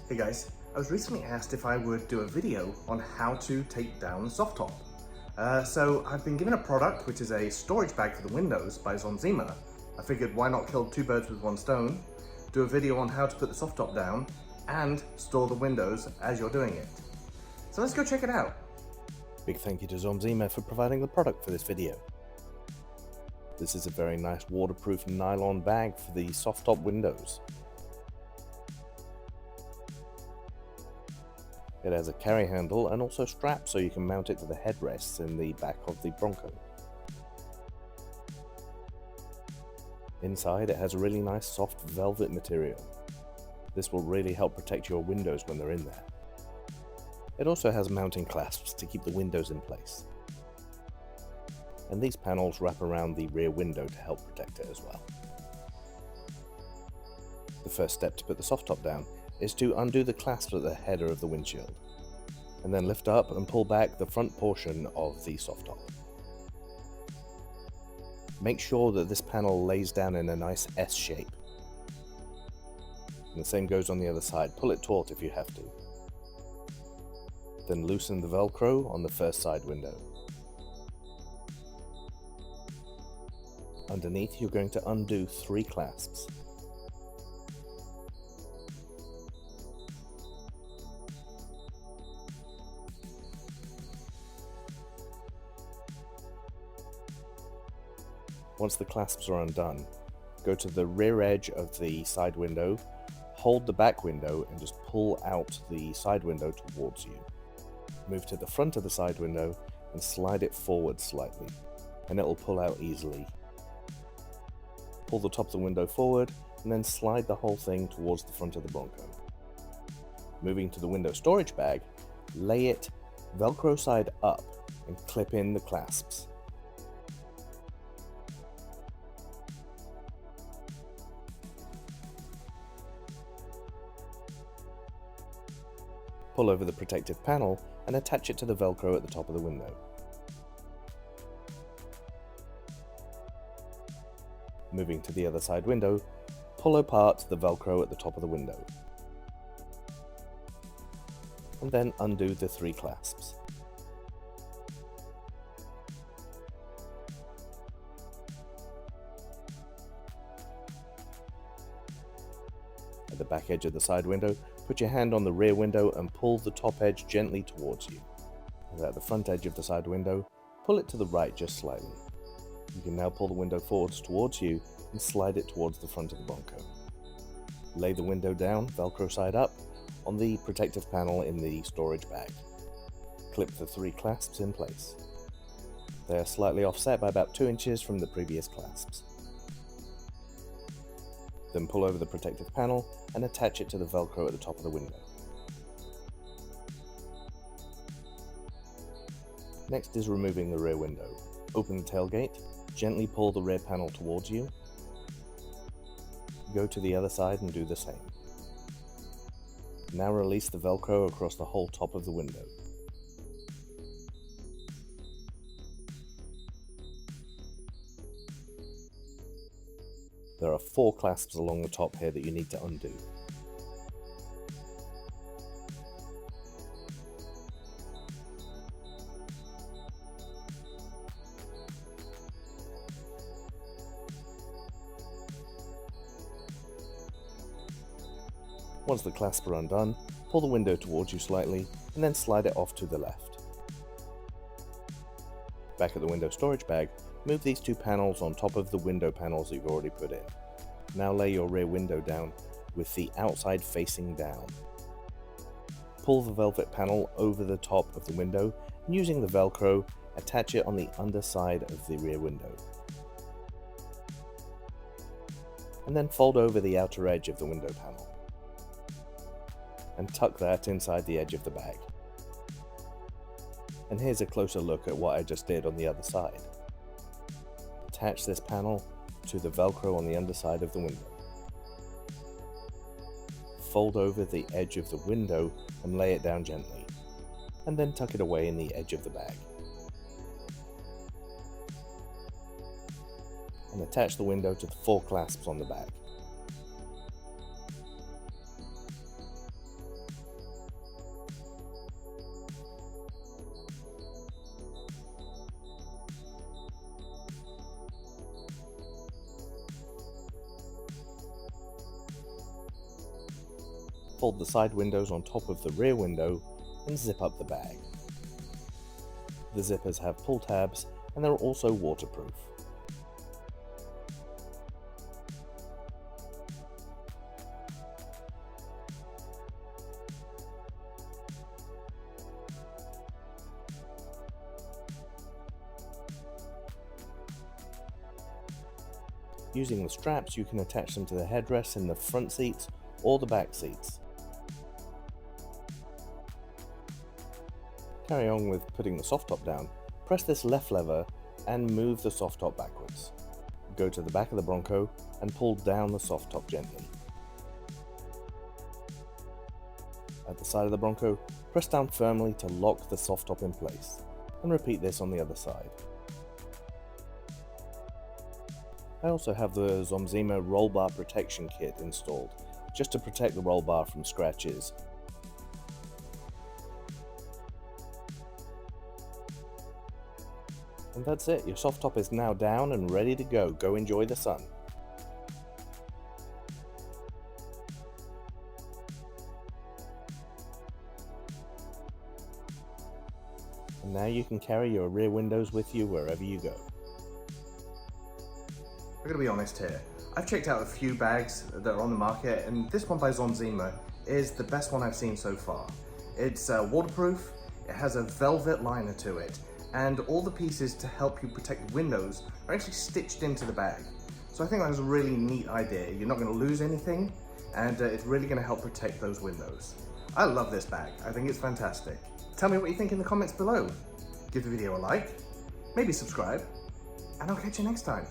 Hey guys, I was recently asked if I would do a video on how to take down soft top. So I've been given a product which is a storage bag for the windows by Xomzema. I figured why not kill two birds with one stone, do a video on how to put the soft top down and store the windows as you're doing it. So let's go check it out. Big thank you to Xomzema for providing the product for this video. This is a very nice waterproof nylon bag for the soft top windows. It has a carry handle and also straps so you can mount it to the headrests in the back of the Bronco. Inside it has a really nice soft velvet material. This will really help protect your windows when they're in there. It also has mounting clasps to keep the windows in place. And these panels wrap around the rear window to help protect it as well. The first step to put the soft top down is to undo the clasps at the header of the windshield, and then lift up and pull back the front portion of the soft top. Make sure that this panel lays down in a nice S shape. And the same goes on the other side. Pull it taut if you have to. Then loosen the Velcro on the first side window. Underneath, you're going to undo 3 clasps. Once the clasps are undone, go to the rear edge of the side window, hold the back window and just pull out the side window towards you. Move to the front of the side window and slide it forward slightly, and it will pull out easily. Pull the top of the window forward and then slide the whole thing towards the front of the Bronco. Moving to the window storage bag, lay it Velcro side up and clip in the clasps. Pull over the protective panel and attach it to the Velcro at the top of the window. Moving to the other side window, pull apart the Velcro at the top of the window. And then undo the 3 clasps. At the back edge of the side window, put your hand on the rear window and pull the top edge gently towards you. And at the front edge of the side window, pull it to the right just slightly. You can now pull the window forwards towards you and slide it towards the front of the Bronco. Lay the window down, Velcro side up, on the protective panel in the storage bag. Clip the 3 clasps in place. They are slightly offset by about 2 inches from the previous clasps. Then pull over the protective panel and attach it to the Velcro at the top of the window. Next is removing the rear window. Open the tailgate, gently pull the rear panel towards you. Go to the other side and do the same. Now release the Velcro across the whole top of the window. There are 4 clasps along the top here that you need to undo. Once the clasps are undone, pull the window towards you slightly and then slide it off to the left. Back at the window storage bag, move these 2 panels on top of the window panels that you've already put in. Now lay your rear window down with the outside facing down. Pull the velvet panel over the top of the window and using the Velcro, attach it on the underside of the rear window. And then fold over the outer edge of the window panel. And tuck that inside the edge of the bag. And here's a closer look at what I just did on the other side. Attach this panel to the Velcro on the underside of the window. Fold over the edge of the window and lay it down gently, and then tuck it away in the edge of the bag. And attach the window to the 4 clasps on the bag. Fold the side windows on top of the rear window and zip up the bag. The zippers have pull tabs and they're also waterproof. Using the straps, you can attach them to the headrests in the front seats or the back seats. Carry on with putting the soft top down. Press this left lever and move the soft top backwards. Go to the back of the Bronco and pull down the soft top gently. At the side of the Bronco, press down firmly to lock the soft top in place, and repeat this on the other side. I also have the Xomzema roll bar protection kit installed, just to protect the roll bar from scratches. And that's it, your soft top is now down and ready to go. Go enjoy the sun. And now you can carry your rear windows with you wherever you go. I'm gonna be honest here. I've checked out a few bags that are on the market, and this one by Xomzema is the best one I've seen so far. It's waterproof, it has a velvet liner to it, and all the pieces to help you protect the windows are actually stitched into the bag. So I think that's a really neat idea. You're not gonna lose anything, and it's really gonna help protect those windows. I love this bag. I think it's fantastic. Tell me what you think in the comments below. Give the video a like, maybe subscribe, and I'll catch you next time.